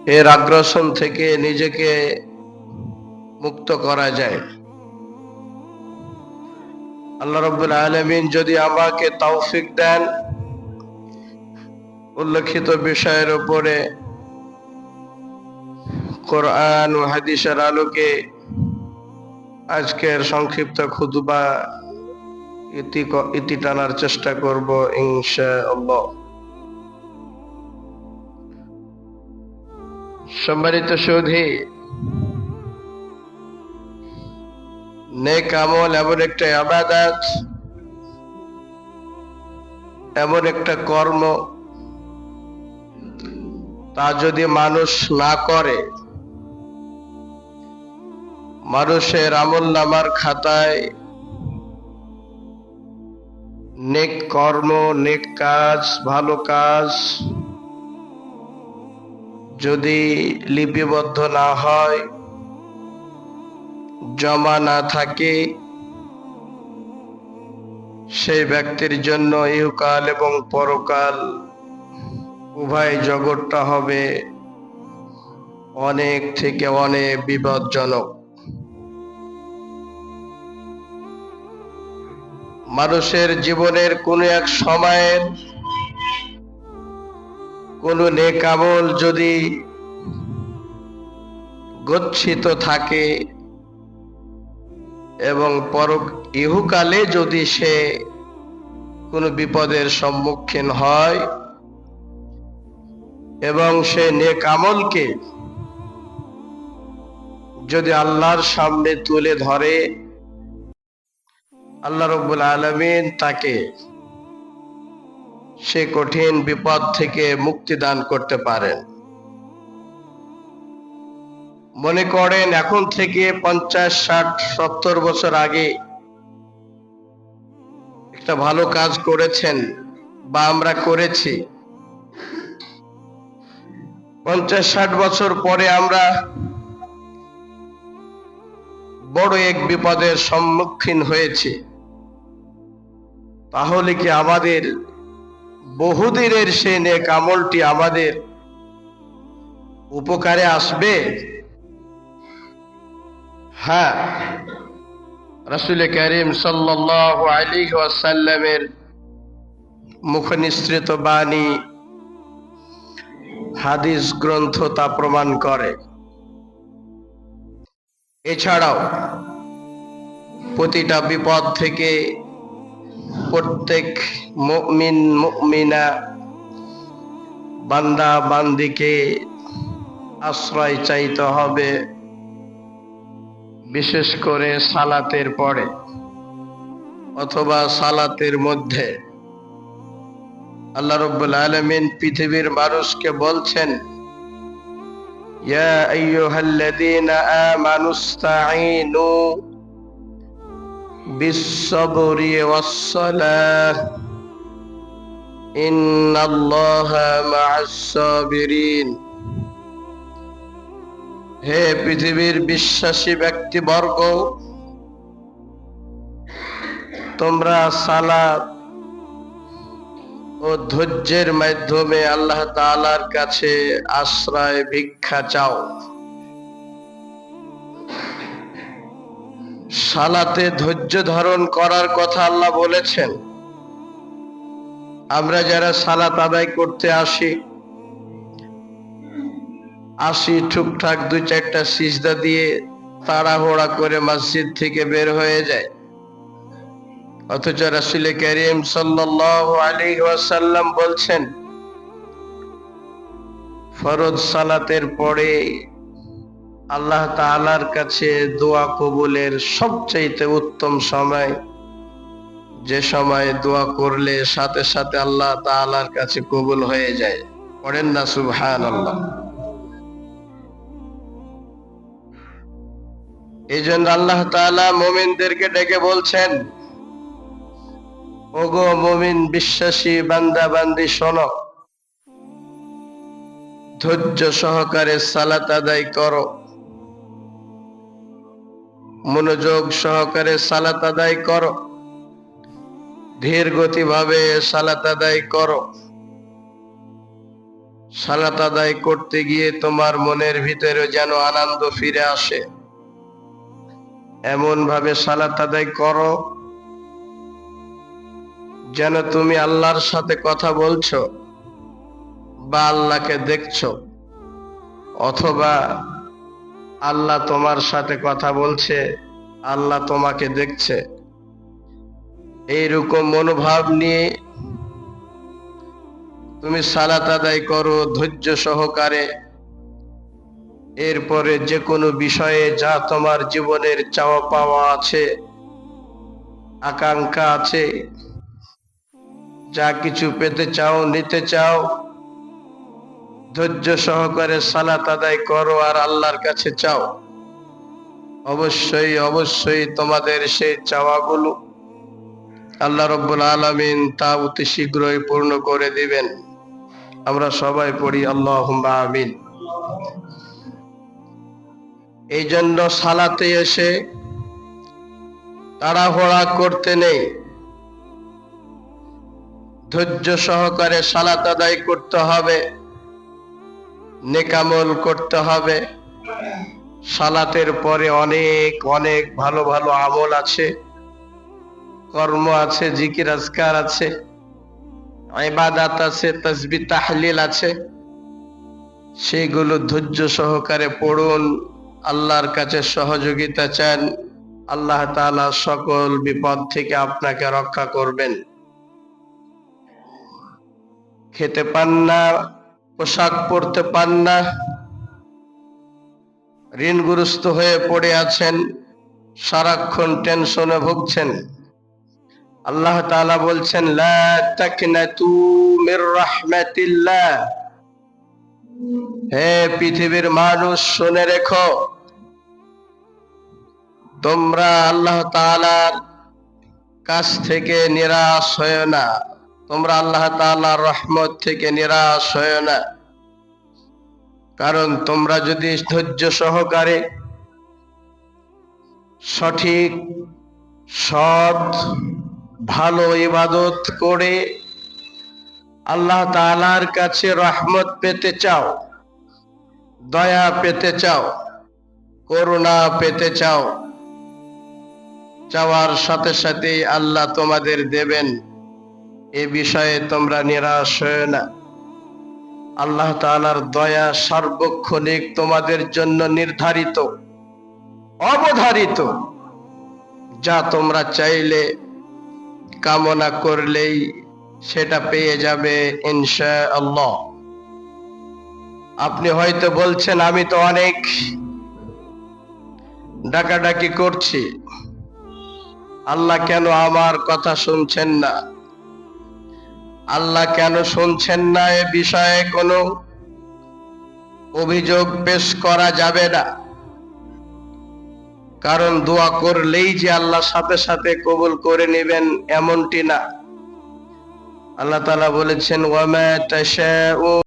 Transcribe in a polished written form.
এর আগ্রাসন থেকে নিজেকে মুক্ত করা যায়। আল্লাহ রাব্বুল আলামিন যদি আমাকে তৌফিক দেন উল্লেখিত বিষয়ের উপরে কোরআন ও হাদিসের আলোকে আজকের সংক্ষিপ্ত খুতবা ইতি টানার চেষ্টা করব ইনশাআল্লাহ। সম্মানিত সুধী, নেক আমল এমন একটা ইবাদত, এমন একটা কর্ম, তা যদি মানুষ না করে মানুষের আমলনামার খাতায় নেক কর্ম, নেক কাজ, ভালো কাজ যদি লিপিবদ্ধ না হয়, জমা না থাকে, সেই ব্যক্তির জন্য ইহকাল এবং পরকাল উভয় জগৎটা হবে অনেক থেকে অনেক বিপজ্জনক। মানুষের জীবনের কোন এক সময়ের কোন নেক আমল যদি গচ্ছিত থাকে এবং ইহকালে যদি সে কোনো বিপদের সম্মুখীন হয় এবং সে নেক আমলকে যদি আল্লাহর সামনে তুলে ধরে, আল্লাহ রাব্বুল আলামিন তাকে সে কঠিন বিপদ থেকে মুক্তি দান করতে পারেন। মনে করেন এখন থেকে 50, 60, 70 বছর আগে একটা ভালো কাজ করেছেন বা আমরা করেছি, 50-60 বছর পরে আমরা বড় এক বিপদের সম্মুখীন হয়েছি, তাহলে কি আমাদের বহুদিনের সেই নেক আমলটি আমাদের উপকারে আসবে? হ্যাঁ, রাসূল কারীম সাল্লাল্লাহু আলাইহি ওয়াসাল্লামের মুখনিসৃত বাণী, হাদিস গ্রন্থ তা প্রমাণ করে। এছাড়াও প্রতিটা বিপদ থেকে প্রত্যেক মুমিন মুমিনা বান্দা বান্দিকে আশ্রয় চাইতে হবে, বিশেষ করে সালাতের পরে অথবা সালাতের মধ্যে। আল্লাহ রাব্বুল আলামিন পৃথিবীর মানুষকে বলছেন, ইয়া আইয়ুহাল্লাযীনা আমানুস্তাঈনু বিস-সাবরি ওয়াস-সালাহ ইন্নাল্লাহা মা'আস-সাবিরিন। হে পৃথিবীর বিশ্বাসী ব্যক্তিবর্গ, তোমরা সালাত ও ধৈর্যের মাধ্যমে আল্লাহ তাআলার কাছে আশ্রয় ভিক্ষা চাও। সালাতে ধৈর্য ধারণ করার কথা আল্লাহ বলেছেন। আমরা যারা সালাত আদায় করতে আসি টুকটাক 2-4টা সিজদা দিয়ে তাড়াহুড়া করে মসজিদ থেকে বের হয়ে যায়, অথচ রাসূল কারীম সাল্লাল্লাহু আলাইহি ওয়াসাল্লাম বলছেন, ফরজ সালাতের পরে আল্লাহ তাআলার কাছে দোয়া কবুলের সবচাইতে উত্তম সময়, যে সময় দোয়া করলে সাথে সাথে আল্লাহ তাআলার কাছে কবুল হয়ে যায়। পড়েন না সুবহানাল্লাহ। এইজন্য আল্লাহ তাআলা মুমিনদেরকে ডেকে বলছেন, ওগো মুমিন বিশ্বাসী বান্দা বান্দি শোনো, ধৈর্য সহকারে সালাত আদায় করো, মনোযোগ সহকারে সালাত আদায় করো, ধীর গতিভাবে সালাত আদায় করো। সালাত আদায় করতে গিয়ে তোমার মনের ভিতরে যেন আনন্দ ফিরে আসে, এমন ভাবে সালাত আদায় করো যেন তুমি আল্লাহর সাথে কথা বলছো বা আল্লাহকে দেখছো, অথবা আল্লাহ তোমার সাথে কথা বলছে, আল্লাহ তোমাকে দেখছে। এইরকম মনোভাব নিয়ে তুমি সালাত আদায় করো ধৈর্য সহকারে। এরপরে যে কোনো বিষয়ে যা তোমার জীবনের চাওয়া পাওয়া আছে, আকাঙ্ক্ষা আছে, যা কিছু পেতে চাও, নিতে চাও, ধৈর্য সহকারে সালাত আদায় করো আর আল্লাহর কাছে চাও। অবশ্যই অবশ্যই তোমাদের সেই চাওয়াগুলো আল্লাহ রাব্বুল আলামিন তা অতি শীঘ্রই পূর্ণ করে দিবেন। আমরা সবাই পড়ি আল্লাহুম্মা আমিন। এই জন্য সালাতে এসে তাড়াহুড়া করতে নেই, ধৈর্য সহকারে সালাত আদায় করতে হবে, নেকামল করতে হবে। সালাতের পরে অনেক অনেক ভালো ভালো আমল আছে, কর্ম আছে, জিকির আজকার আছে, ইবাদত আছে, তাসবিহ তাহলিল আছে। সেগুলো ধৈর্য সহকারে পড়ুন, আল্লাহর কাছে সহযোগিতা চান, আল্লাহ তাআলা সকল বিপদ থেকে আপনাকে রক্ষা করবেন। খেতে পান না, পোশাক পরতে পান না, ঋণগ্রস্ত হয়ে পড়ে আছেন, সারাক্ষণ টেনশনে ভুগছেন, আল্লাহ তাআলা বলছেন লা তাকনাতু মির রাহমাতিল্লাহ। হে পৃথিবীর মানুষ, শুনে রেখো, তোমরা আল্লাহ তাআলার কাছ থেকে নিরাশ হয় না, তোমরা আল্লাহ তাআলার রহমত থেকে নিরাশ হয় না। কারণ তোমরা যদি ধৈর্য সহকারে সঠিক সৎ ভালো ইবাদত করে আল্লাহ তাআলার কাছে রহমত পেতে চাও, দয়া পেতে চাও, করুণা পেতে চাও, চাওয়ার সাথে সাথেই আল্লাহ তোমাদের দেবেন, এ বিষয়ে তোমরা নিরাশ হয় না। আল্লাহ তাআলার দয়া সার্বক্ষণিক তোমাদের জন্য নির্ধারিত, অবধারিত, যা তোমরা চাইলে কামনা করলেই সেটা পেয়ে যাবে ইনশাআল্লাহ। আপনি হয়তো বলছেন আমি তো অনেক ডাকাডাকি করছি, আল্লাহ কেন আমার কথা শুনছেন না? আল্লাহ কেন শুনছেন না এ বিষয়ে কোনো অভিযোগ পেশ করা যাবে না। কারণ দোয়া করলেই যে আল্লাহ সাথে সাথে কবুল করে নেবেন এমনটি না। আল্লাহ তাআলা বলেছেন ওয়া মা তাশাউ